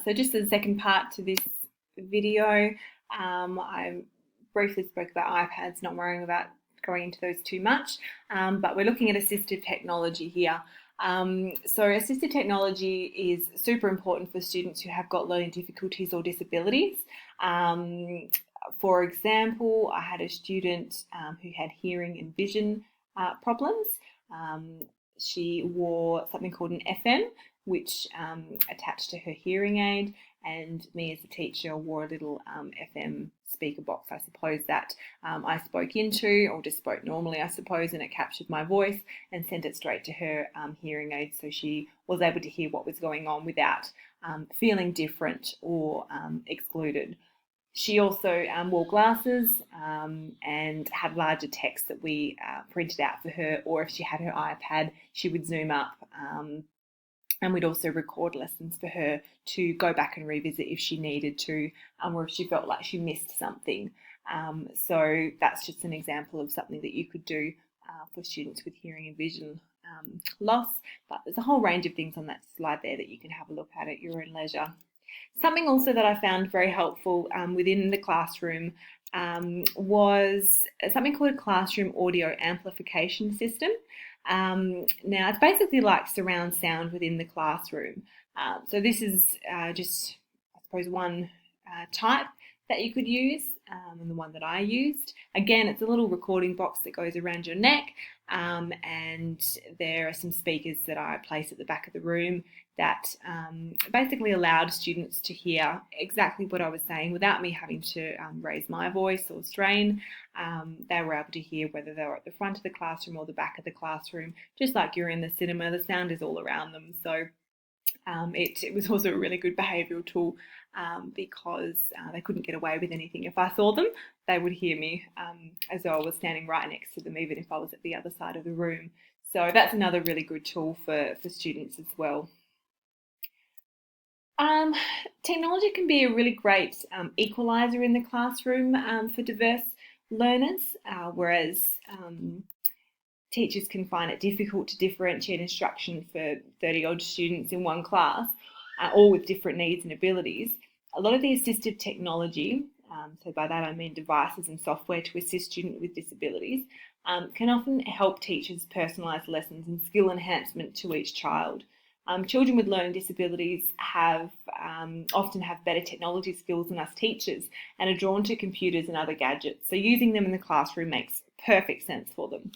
So just as a second part to this video, I briefly spoke about iPads, not worrying about going into those too much, but we're looking at assistive technology here. So assistive technology is super important for students who have got learning difficulties or disabilities. For example, I had a student who had hearing and vision problems. She wore something called an FM, which attached to her hearing aid, and me as a teacher wore a little FM speaker box, I suppose, that I spoke into, or just spoke normally, I suppose, and it captured my voice and sent it straight to her hearing aid, so she was able to hear what was going on without feeling different or excluded. She also wore glasses and had larger text that we printed out for her, or if she had her iPad, she would zoom up, and we'd also record lessons for her to go back and revisit if she needed to, or if she felt like she missed something. So that's just an example of something that you could do for students with hearing and vision loss, but there's a whole range of things on that slide there that you can have a look at your own leisure. Something also that I found very helpful within the classroom was something called a classroom audio amplification system. Now, it's basically like surround sound within the classroom. So this is just, I suppose, one type that you could use, and the one that I used. Again, it's a little recording box that goes around your neck, and there are some speakers that I place at the back of the room that basically allowed students to hear exactly what I was saying without me having to raise my voice or strain. They were able to hear whether they were at the front of the classroom or the back of the classroom, just like you're in the cinema. The sound is all around them. So it was also a really good behavioural tool because they couldn't get away with anything. If I saw them, they would hear me as though I was standing right next to them, even if I was at the other side of the room. So that's another really good tool for students as well. Technology can be a really great equaliser in the classroom for diverse learners, whereas teachers can find it difficult to differentiate instruction for 30-odd students in one class, all with different needs and abilities. A lot of the assistive technology, so by that I mean devices and software to assist students with disabilities, can often help teachers personalise lessons and skill enhancement to each child. Children with learning disabilities often have better technology skills than us teachers and are drawn to computers and other gadgets, so using them in the classroom makes perfect sense for them.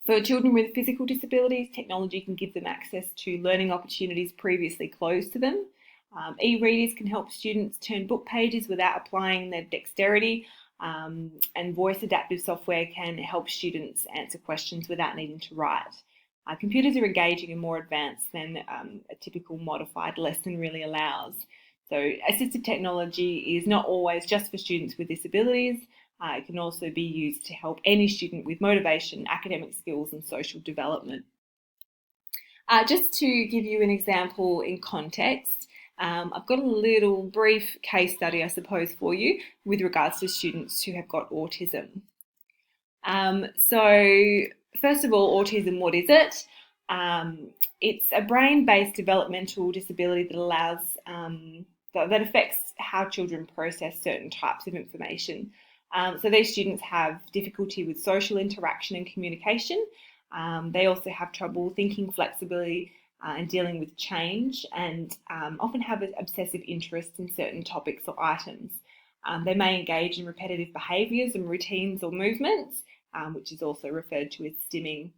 For children with physical disabilities, technology can give them access to learning opportunities previously closed to them. E-readers can help students turn book pages without applying their dexterity, and voice adaptive software can help students answer questions without needing to write. Computers are engaging and more advanced than a typical modified lesson really allows. So assistive technology is not always just for students with disabilities. It can also be used to help any student with motivation, academic skills and social development. Just to give you an example in context, I've got a little brief case study, I suppose, for you with regards to students who have got autism. So first of all, autism, what is it? It's a brain-based developmental disability that allows that affects how children process certain types of information. So these students have difficulty with social interaction and communication. They also have trouble thinking, flexibility, and dealing with change, and often have an obsessive interest in certain topics or items. They may engage in repetitive behaviours and routines or movements, which is also referred to as stimming.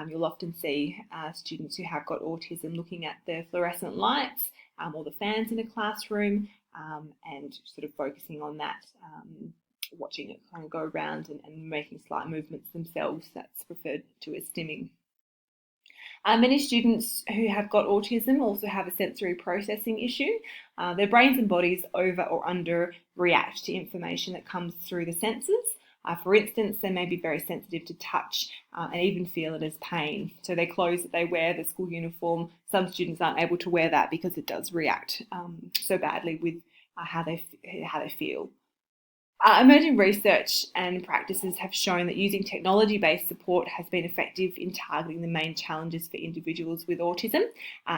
You'll often see students who have got autism looking at the fluorescent lights or the fans in a classroom and sort of focusing on that, watching it kind of go around and making slight movements themselves. That's referred to as stimming. Many students who have got autism also have a sensory processing issue. Their brains and bodies over or under react to information that comes through the senses. For instance, they may be very sensitive to touch and even feel it as pain. So their clothes that they wear, the school uniform, some students aren't able to wear that because it does react so badly with how they feel. Emerging research and practices have shown that using technology-based support has been effective in targeting the main challenges for individuals with autism,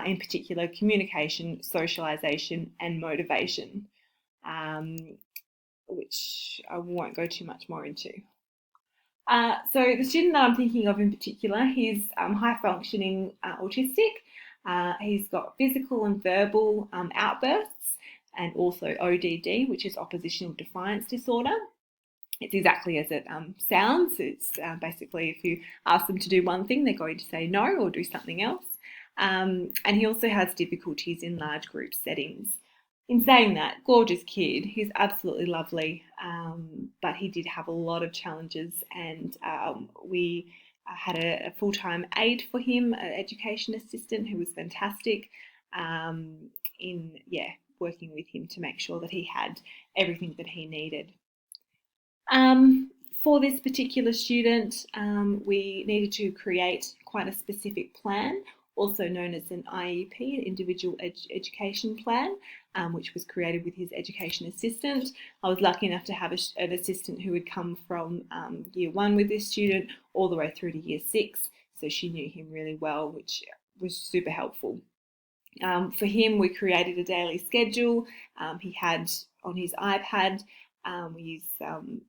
in particular communication, socialisation and motivation, which I won't go too much more into. So the student that I'm thinking of in particular, he's high functioning autistic. He's got physical and verbal outbursts, and also ODD, which is oppositional defiance disorder. It's exactly as it sounds. It's basically if you ask them to do one thing, they're going to say no or do something else. And he also has difficulties in large group settings. In saying that, gorgeous kid, he's absolutely lovely, but he did have a lot of challenges, and we had a full-time aide for him, an education assistant who was fantastic in working with him to make sure that he had everything that he needed. For this particular student, we needed to create quite a specific plan, also known as an IEP, an Individual Education Plan, which was created with his education assistant. I was lucky enough to have an assistant who had come from year 1 with this student all the way through to year 6, so she knew him really well, which was super helpful. For him, we created a daily schedule. He had on his iPad, we used some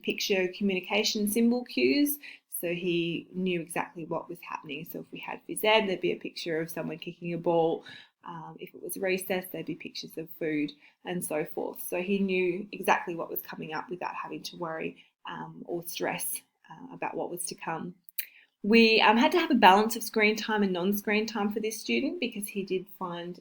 picture communication symbol cues, so he knew exactly what was happening. So if we had phys ed, there'd be a picture of someone kicking a ball. If it was recess, there'd be pictures of food and so forth. So he knew exactly what was coming up without having to worry or stress about what was to come. We had to have a balance of screen time and non-screen time for this student because he did find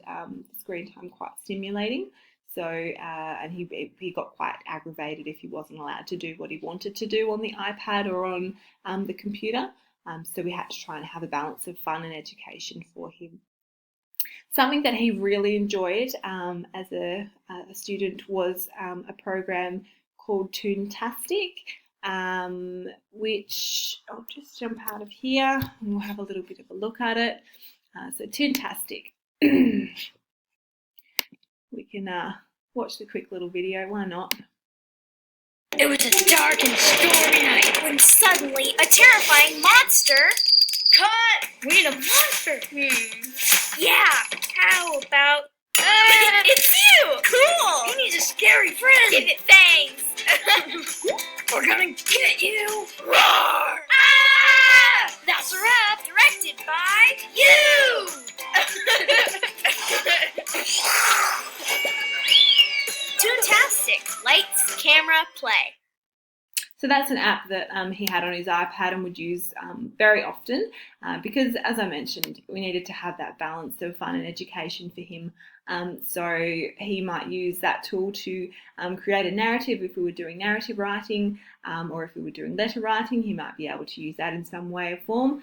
screen time quite stimulating. So, and he got quite aggravated if he wasn't allowed to do what he wanted to do on the iPad or on the computer. So we had to try and have a balance of fun and education for him. Something that he really enjoyed as a student was a program called Toontastic, which I'll just jump out of here and we'll have a little bit of a look at it. So Toontastic. We can watch the quick little video, why not? It was a dark and stormy night when suddenly a terrifying monster... Cut! We need a monster! Yeah, how about... it's you! Cool! He needs a scary friend! Give it fangs! We're gonna get you! Roar! Ah! That's a wrap! Directed by you! Toontastic. Lights, camera, play. So that's an app that he had on his iPad and would use very often because, as I mentioned, we needed to have that balance of fun and education for him. So he might use that tool to create a narrative if we were doing narrative writing, or if we were doing letter writing, he might be able to use that in some way or form.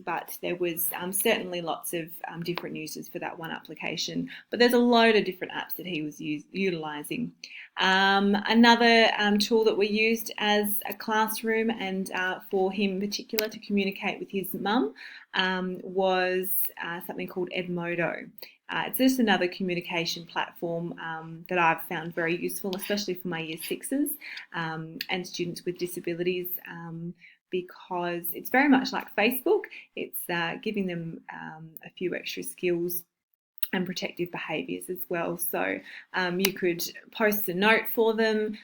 But there was certainly lots of different uses for that one application. But there's a load of different apps that he was utilising. Another tool that we used as a classroom and for him in particular to communicate with his mum was something called Edmodo. It's just another communication platform that I've found very useful, especially for my year 6s and students with disabilities, because it's very much like Facebook. It's giving them a few extra skills and protective behaviours as well. So you could post a note for them,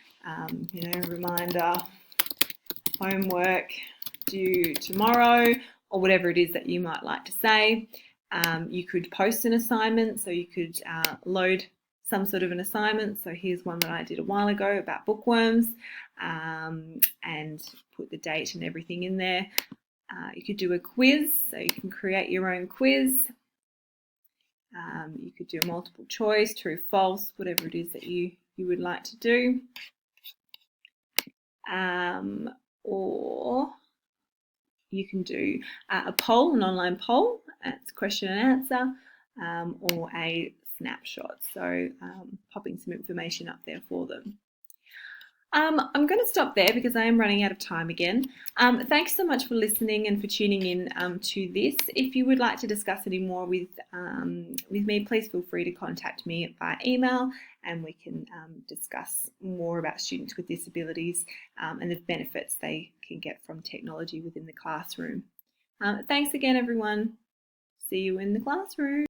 reminder, homework due tomorrow, or whatever it is that you might like to say. You could post an assignment, so you could load some sort of an assignment. So here's one that I did a while ago about bookworms, and put the date and everything in there. You could do a quiz, so you can create your own quiz. You could do a multiple choice, true, false, whatever it is that you would like to do. Or you can do a poll, an online poll, it's question and answer, or a snapshot, so popping some information up there for them. I'm going to stop there because I am running out of time again. Thanks so much for listening and for tuning in to this. If you would like to discuss any more with me, please feel free to contact me via email, and we can discuss more about students with disabilities and the benefits they can get from technology within the classroom. Thanks again, everyone. See you in the classroom.